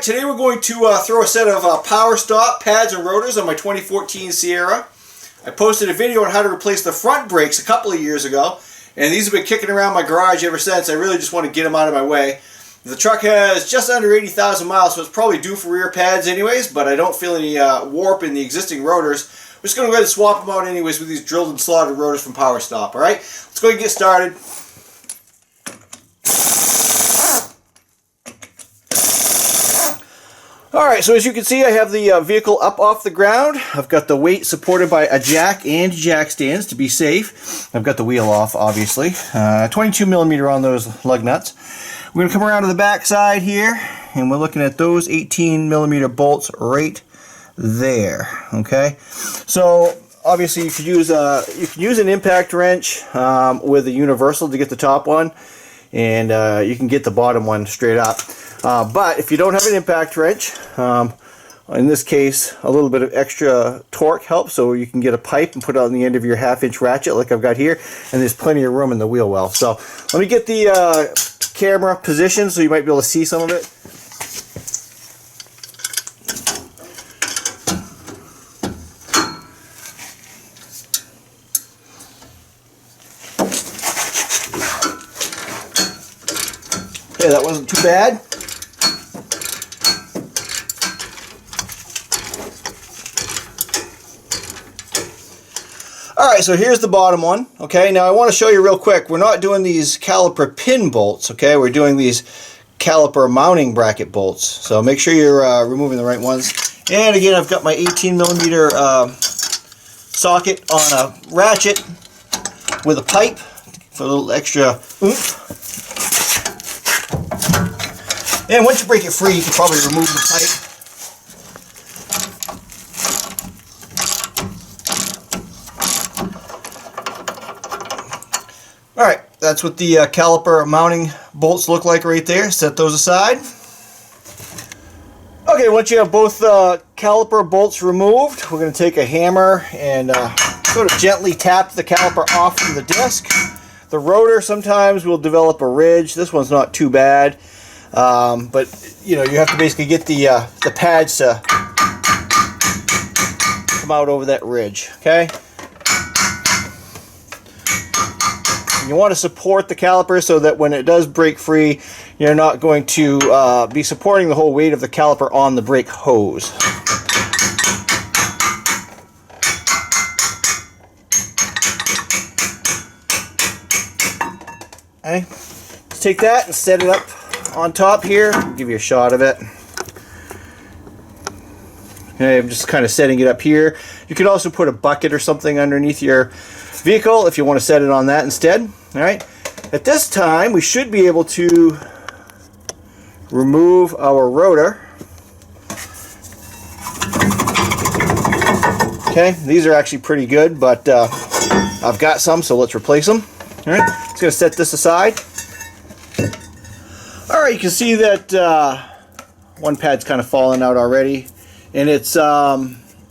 Alright, today we're going to throw a set of power stop pads and rotors on my 2014 Sierra. I posted a video on how to replace the front brakes a couple of years ago, and these have been kicking around my garage ever since. I really just want to get them out of my way. The truck has just under 80,000 miles, so it's probably due for rear pads anyways, but I don't feel any warp in the existing rotors. We're just going to go ahead and swap them out anyways with these drilled and slotted rotors from Power Stop. Alright, let's go ahead and get started. Alright, so as you can see, I have the vehicle up off the ground. I've got the weight supported by a jack and jack stands to be safe. I've got the wheel off, obviously. 22 millimeter on those lug nuts. We're going to come around to the back side here, and we're looking at those 18 millimeter bolts right there. Okay, so obviously you could use an impact wrench with a universal to get the top one, and you can get the bottom one straight up. But if you don't have an impact wrench, in this case a little bit of extra torque helps, so you can get a pipe and put it on the end of your 1/2-inch ratchet like I've got here, and there's plenty of room in the wheel well. So let me get the camera positioned so you might be able to see some of it. Okay, that wasn't too bad. Alright, so here's the bottom one. Okay, now I want to show you real quick. We're not doing these caliper pin bolts, okay? We're doing these caliper mounting bracket bolts. So make sure you're removing the right ones. And again, I've got my 18 millimeter socket on a ratchet with a pipe for a little extra oomph. And once you break it free, you can probably remove the pipe. Alright, that's what the caliper mounting bolts look like right there. Set those aside. Okay, once you have both caliper bolts removed, we're going to take a hammer and sort of gently tap the caliper off from the disc. The rotor sometimes will develop a ridge. This one's not too bad, but you know, you have to basically get the pads to come out over that ridge. Okay. You want to support the caliper so that when it does break free, you're not going to be supporting the whole weight of the caliper on the brake hose. Okay, let's take that and set it up on top here. I'll give you a shot of it. Okay, I'm just kind of setting it up here. You could also put a bucket or something underneath your vehicle if you want to set it on that instead. Alright, at this time we should be able to remove our rotor. Okay, these are actually pretty good, but I've got some, so let's replace them. Alright, just going to set this aside. Alright, you can see that one pad's kind of fallen out already, and it's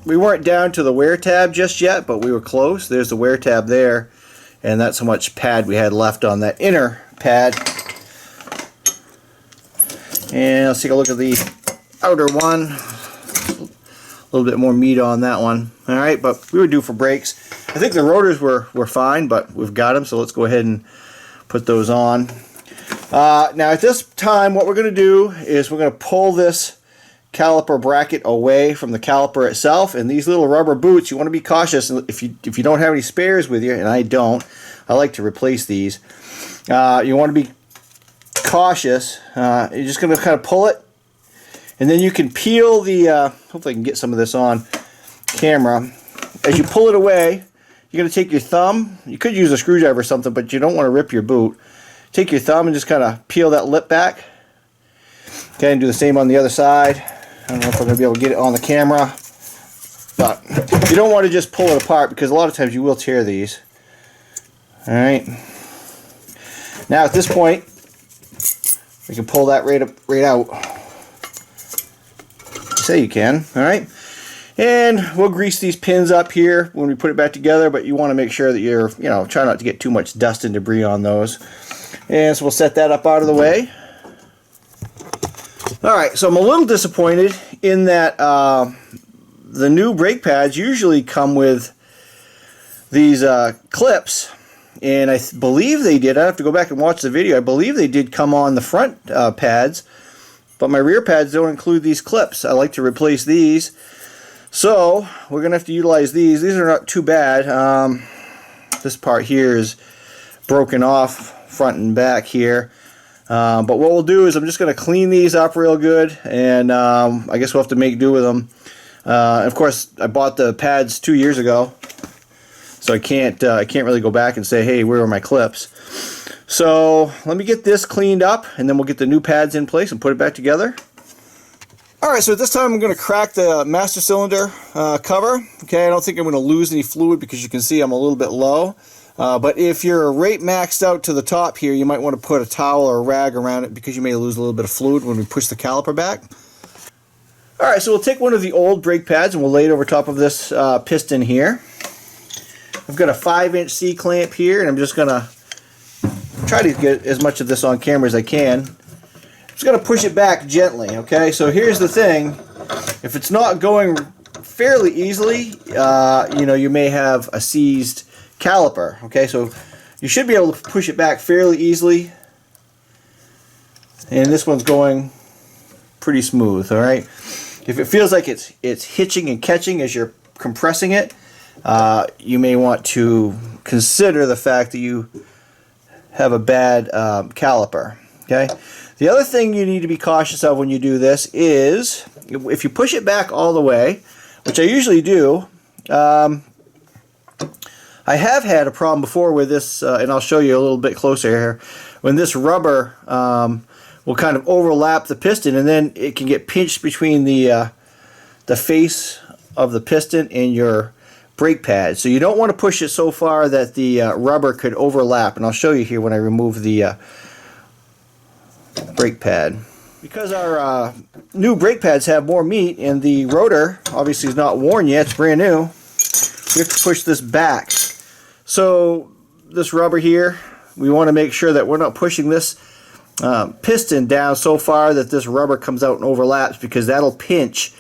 we weren't down to the wear tab just yet, but we were close. There's the wear tab there, and that's how much pad we had left on that inner pad. And let's take a look at the outer one. A little bit more meat on that one. Alright, but we were due for brakes. I think the rotors were fine, but we've got them, so let's go ahead and put those on. Now at this time, what we're going to do is we're going to pull this caliper bracket away from the caliper itself, and these little rubber boots, you want to be cautious. If you don't have any spares with you, and I don't, I like to replace these. You want to be cautious. You're just going to kind of pull it, and then you can peel the hopefully I can get some of this on camera. As you pull it away, you're going to take your thumb, you could use a screwdriver or something, but you don't want to rip your boot. Take your thumb and just kind of peel that lip back. Okay, and do the same on the other side. I don't know if I'm going to be able to get it on the camera, but you don't want to just pull it apart, because a lot of times you will tear these. Alright, now at this point we can pull that right out. Say you can. Alright, and we'll grease these pins up here when we put it back together, but you want to make sure that you're, try not to get too much dust and debris on those. And so we'll set that up out of the way. Alright, so I'm a little disappointed in that the new brake pads usually come with these clips, and I believe they did. I have to go back and watch the video. I believe they did come on the front pads, but my rear pads don't include these clips. I like to replace these, so we're going to have to utilize these. These are not too bad. This part here is broken off front and back here. But what we'll do is I'm just going to clean these up real good, and I guess we'll have to make do with them. Of course, I bought the pads 2 years ago, so I can't really go back and say, hey, where are my clips? So let me get this cleaned up, and then we'll get the new pads in place and put it back together. Alright, so at this time I'm going to crack the master cylinder cover. Okay, I don't think I'm going to lose any fluid because you can see I'm a little bit low. But if you're right maxed out to the top here, you might want to put a towel or a rag around it because you may lose a little bit of fluid when we push the caliper back. Alright, so we'll take one of the old brake pads and we'll lay it over top of this piston here. I've got a 5-inch C-clamp here, and I'm just going to try to get as much of this on camera as I can. I'm just going to push it back gently, okay? So here's the thing. If it's not going fairly easily, you know, you may have a seized caliper, okay? So you should be able to push it back fairly easily. And this one's going pretty smooth, alright? If it feels like it's hitching and catching as you're compressing it, you may want to consider the fact that you have a bad caliper. Okay. The other thing you need to be cautious of when you do this is if you push it back all the way, which I usually do. I have had a problem before with this, and I'll show you a little bit closer here. When this rubber will kind of overlap the piston, and then it can get pinched between the face of the piston and your brake pad. So you don't want to push it so far that the rubber could overlap, and I'll show you here when I remove the brake pad. Because our new brake pads have more meat and the rotor obviously is not worn yet, it's brand new, we have to push this back. So this rubber here, we want to make sure that we're not pushing this piston down so far that this rubber comes out and overlaps, because that'll pinch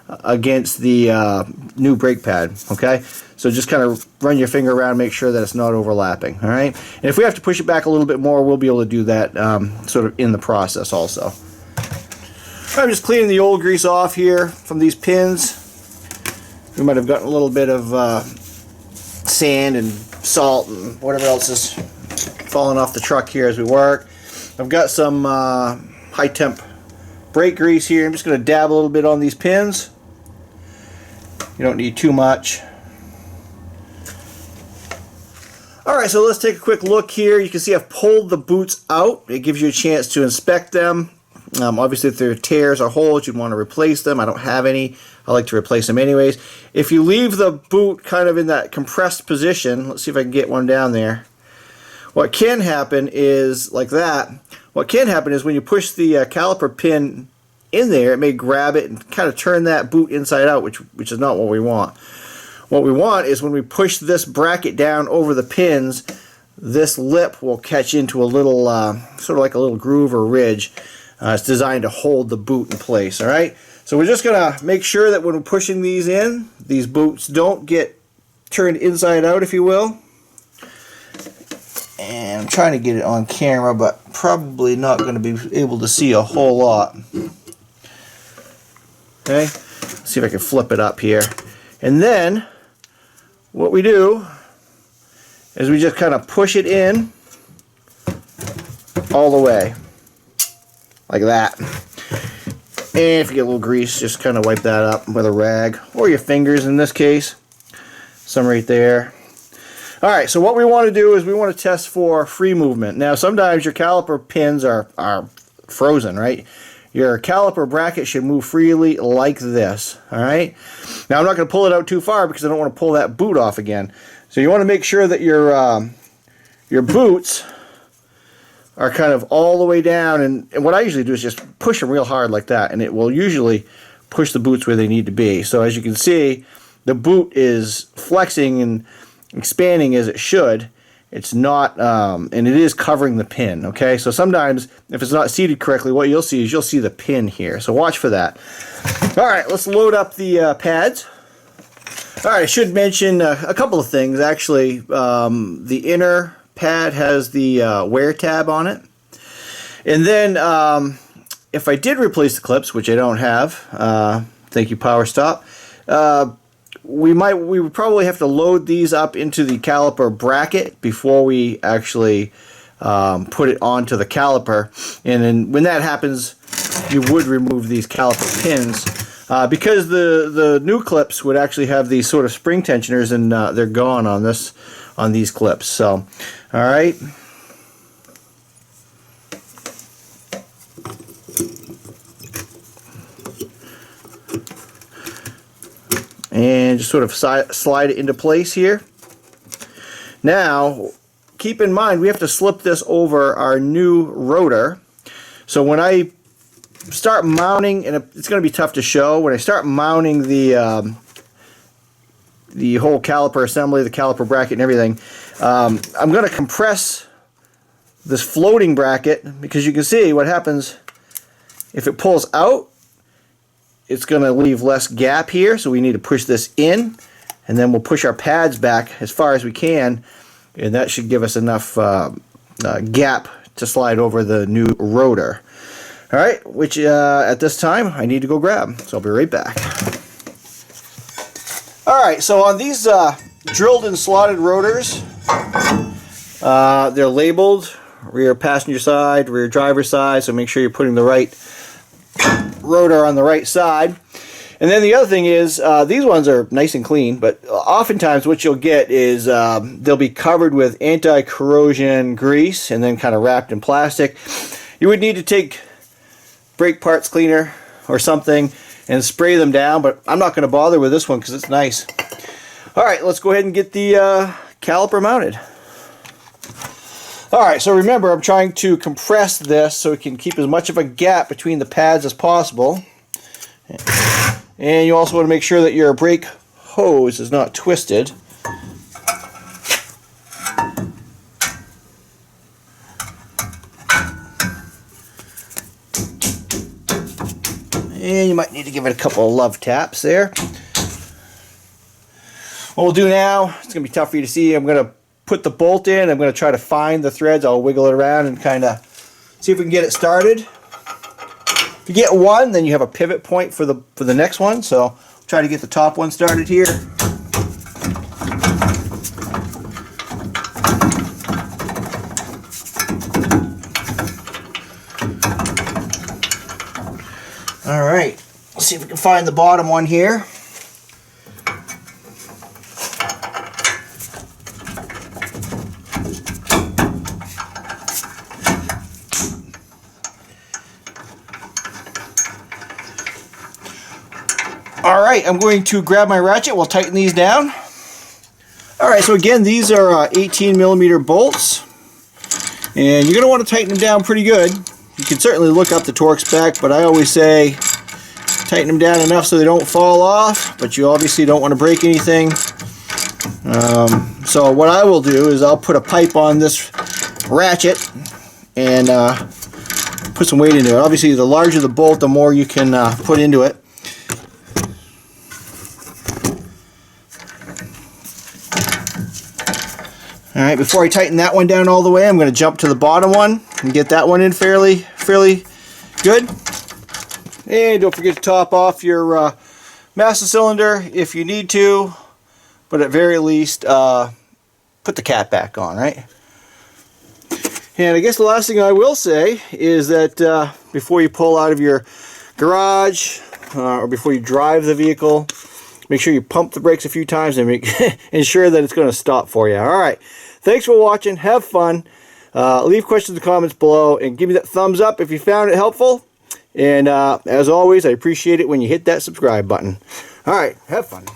against the new brake pad. Okay, so just kind of run your finger around and make sure that it's not overlapping. All right, and if we have to push it back a little bit more, we'll be able to do that sort of in the process also. I'm just cleaning the old grease off here from these pins. We might have gotten a little bit of sand and salt and whatever else is falling off the truck here as we work. I've got some high temp brake grease here. I'm just going to dab a little bit on these pins. You don't need too much. Alright, so let's take a quick look here. You can see I've pulled the boots out. It gives you a chance to inspect them. Obviously, if there are tears or holes, you'd want to replace them. I don't have any. I like to replace them anyways. If you leave the boot kind of in that compressed position, let's see if I can get one down there. What can happen is, like that, what can happen is when you push the caliper pin in there, it may grab it and kind of turn that boot inside out, which is not what we want. What we want is when we push this bracket down over the pins, this lip will catch into a little, sort of like a little groove or ridge. It's designed to hold the boot in place, alright? So we're just going to make sure that when we're pushing these in, these boots don't get turned inside out, if you will. And I'm trying to get it on camera, but probably not going to be able to see a whole lot. Okay, let's see if I can flip it up here. And then, what we do is we just kind of push it in all the way. Like that. And if you get a little grease, just kind of wipe that up with a rag, or your fingers in this case. Some right there. Alright, so what we want to do is we want to test for free movement. Now sometimes your caliper pins are frozen, right? Your caliper bracket should move freely like this. Alright? Now I'm not going to pull it out too far because I don't want to pull that boot off again. So you want to make sure that your boots are kind of all the way down, and what I usually do is just push them real hard like that, and it will usually push the boots where they need to be. So as you can see, the boot is flexing and expanding as it should, it's not, and it is covering the pin, okay? So sometimes, if it's not seated correctly, what you'll see is you'll see the pin here. So watch for that. All right, let's load up the pads. All right, I should mention a couple of things, actually. The inner pad has the wear tab on it. And then, if I did replace the clips, which I don't have, thank you, Power Stop, we would probably have to load these up into the caliper bracket before we actually put it onto the caliper. And then when that happens, you would remove these caliper pins because the new clips would actually have these sort of spring tensioners, and they're gone on these clips. So, all right. And just sort of slide it into place here. Now, keep in mind, we have to slip this over our new rotor. So when I start mounting, and it's going to be tough to show, when I start mounting the whole caliper assembly, the caliper bracket and everything, I'm going to compress this floating bracket, because you can see what happens if it pulls out. It's going to leave less gap here, so we need to push this in, and then we'll push our pads back as far as we can, and that should give us enough gap to slide over the new rotor. Alright, which at this time I need to go grab, so I'll be right back. Alright, so on these drilled and slotted rotors, they're labeled rear passenger side, rear driver side, so make sure you're putting the right rotor on the right side. And then the other thing is, these ones are nice and clean, but oftentimes what you'll get is they'll be covered with anti-corrosion grease and then kind of wrapped in plastic. You would need to take brake parts cleaner or something and spray them down, but I'm not going to bother with this one because it's nice. Alright, let's go ahead and get the caliper mounted. Alright, so remember, I'm trying to compress this so we can keep as much of a gap between the pads as possible. And you also want to make sure that your brake hose is not twisted. And you might need to give it a couple of love taps there. What we'll do now, it's going to be tough for you to see, I'm going to put the bolt in. I'm going to try to find the threads. I'll wiggle it around and kind of see if we can get it started. If you get one, then you have a pivot point for the next one. So I'll try to get the top one started here. All right, let's see if we can find the bottom one here. Alright, I'm going to grab my ratchet. We'll tighten these down. Alright, so again, these are 18mm bolts. And you're going to want to tighten them down pretty good. You can certainly look up the torque spec, but I always say tighten them down enough so they don't fall off, but you obviously don't want to break anything. So what I will do is I'll put a pipe on this ratchet and put some weight into it. Obviously, the larger the bolt, the more you can put into it. Alright, before I tighten that one down all the way, I'm going to jump to the bottom one and get that one in fairly good. And don't forget to top off your master cylinder if you need to, but at very least put the cap back on, right? And I guess the last thing I will say is that before you pull out of your garage or before you drive the vehicle, make sure you pump the brakes a few times and ensure that it's going to stop for you. Alright, thanks for watching. Have fun. Leave questions in the comments below and give me that thumbs up if you found it helpful. And as always, I appreciate it when you hit that subscribe button. Alright, have fun.